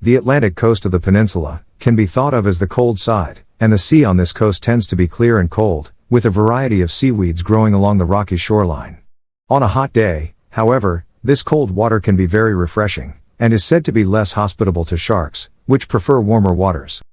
The Atlantic coast of the peninsula can be thought of as the cold side, and the sea on this coast tends to be clear and cold, with a variety of seaweeds growing along the rocky shoreline. On a hot day, however, this cold water can be very refreshing, and is said to be less hospitable to sharks, which prefer warmer waters.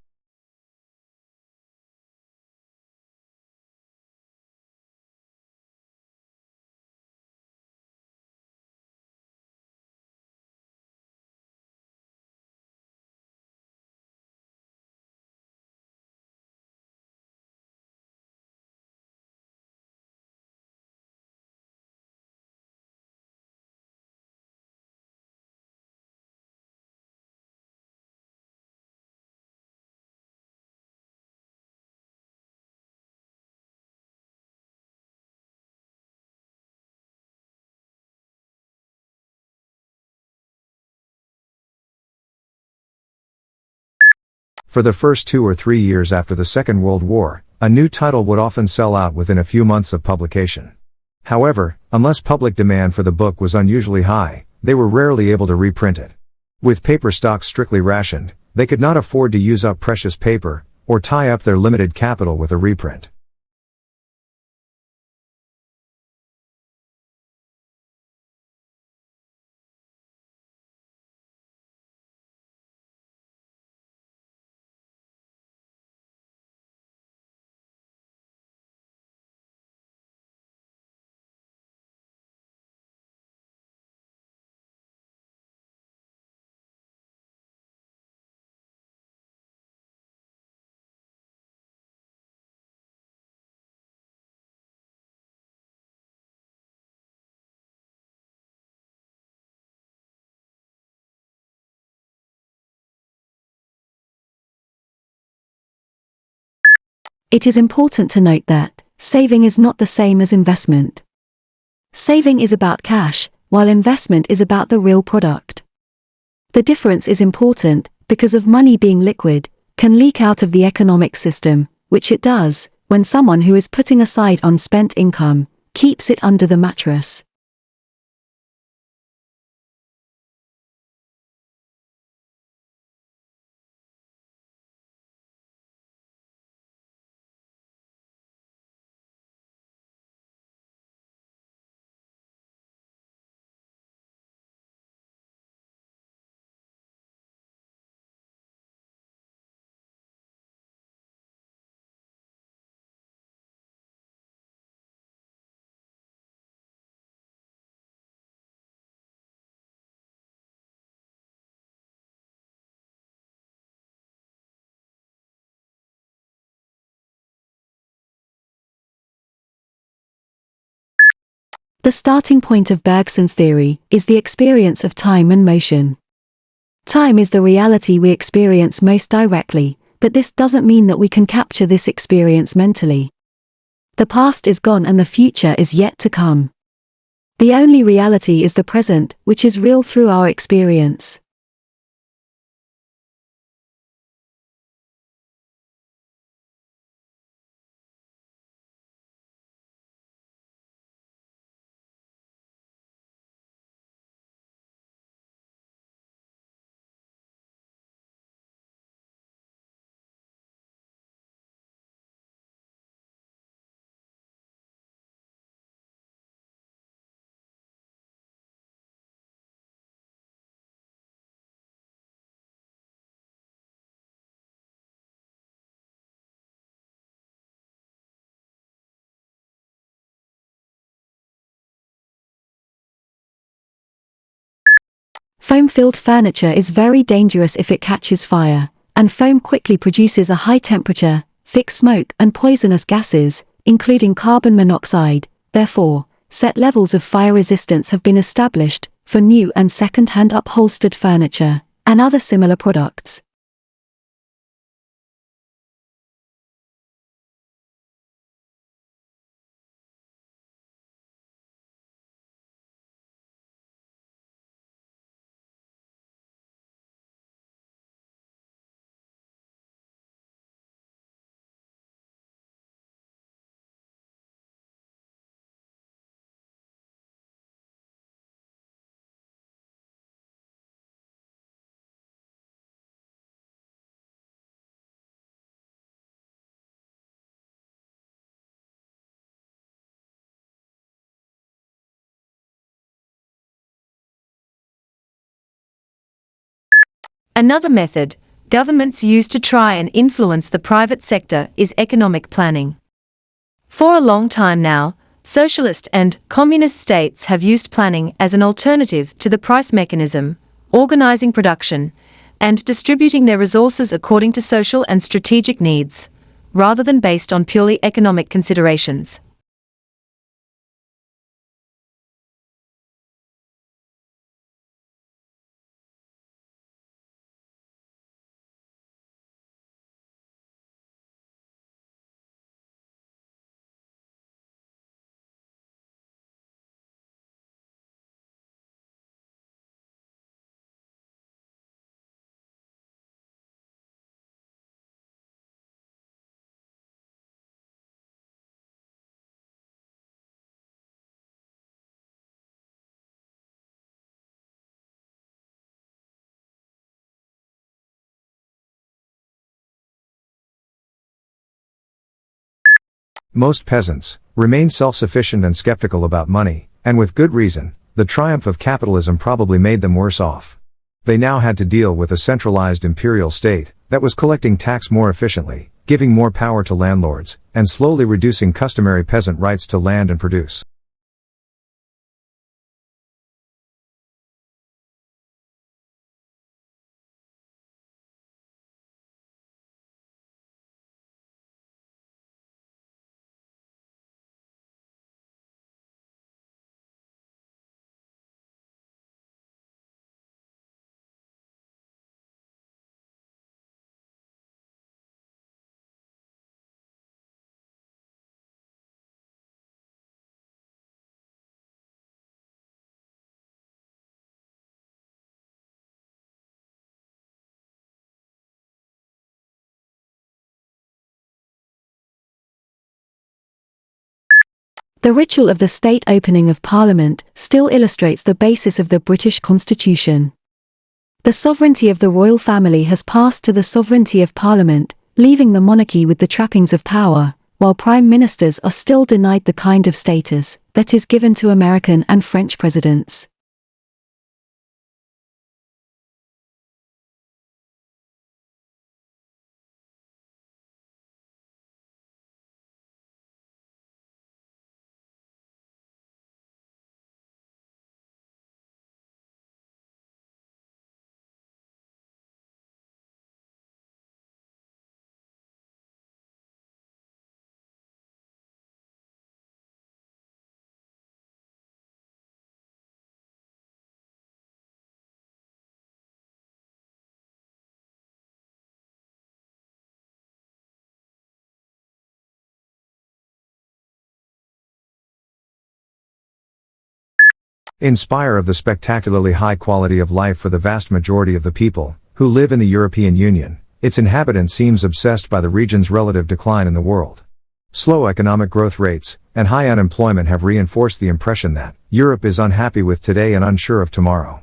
For the first 2 or 3 years after the Second World War, a new title would often sell out within a few months of publication. However, unless public demand for the book was unusually high, they were rarely able to reprint it. With paper stocks strictly rationed, they could not afford to use up precious paper, or tie up their limited capital with a reprint. It is important to note that saving is not the same as investment. Saving is about cash, while investment is about the real product. The difference is important because of money being liquid, can leak out of the economic system, which it does when someone who is putting aside unspent income keeps it under the mattress. The starting point of Bergson's theory is the experience of time and motion. Time is the reality we experience most directly, but this doesn't mean that we can capture this experience mentally. The past is gone and the future is yet to come. The only reality is the present, which is real through our experience. Foam-filled furniture is very dangerous if it catches fire, and foam quickly produces a high temperature, thick smoke and poisonous gases, including carbon monoxide. Therefore, set levels of fire resistance have been established for new and second-hand upholstered furniture and other similar products. Another method governments use to try and influence the private sector is economic planning. For a long time now, socialist and communist states have used planning as an alternative to the price mechanism, organizing production, and distributing their resources according to social and strategic needs, rather than based on purely economic considerations. Most peasants remained self-sufficient and skeptical about money, and with good reason. The triumph of capitalism probably made them worse off. They now had to deal with a centralized imperial state that was collecting tax more efficiently, giving more power to landlords, and slowly reducing customary peasant rights to land and produce. The ritual of the state opening of Parliament still illustrates the basis of the British Constitution. The sovereignty of the royal family has passed to the sovereignty of Parliament, leaving the monarchy with the trappings of power, while prime ministers are still denied the kind of status that is given to American and French presidents. In spite of the spectacularly high quality of life for the vast majority of the people who live in the European Union, its inhabitants seems obsessed by the region's relative decline in the world. Slow economic growth rates and high unemployment have reinforced the impression that Europe is unhappy with today and unsure of tomorrow.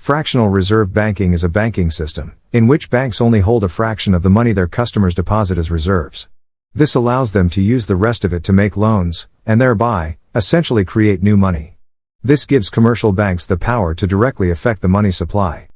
Fractional reserve banking is a banking system in which banks only hold a fraction of the money their customers deposit as reserves. This allows them to use the rest of it to make loans, and thereby, essentially create new money. This gives commercial banks the power to directly affect the money supply.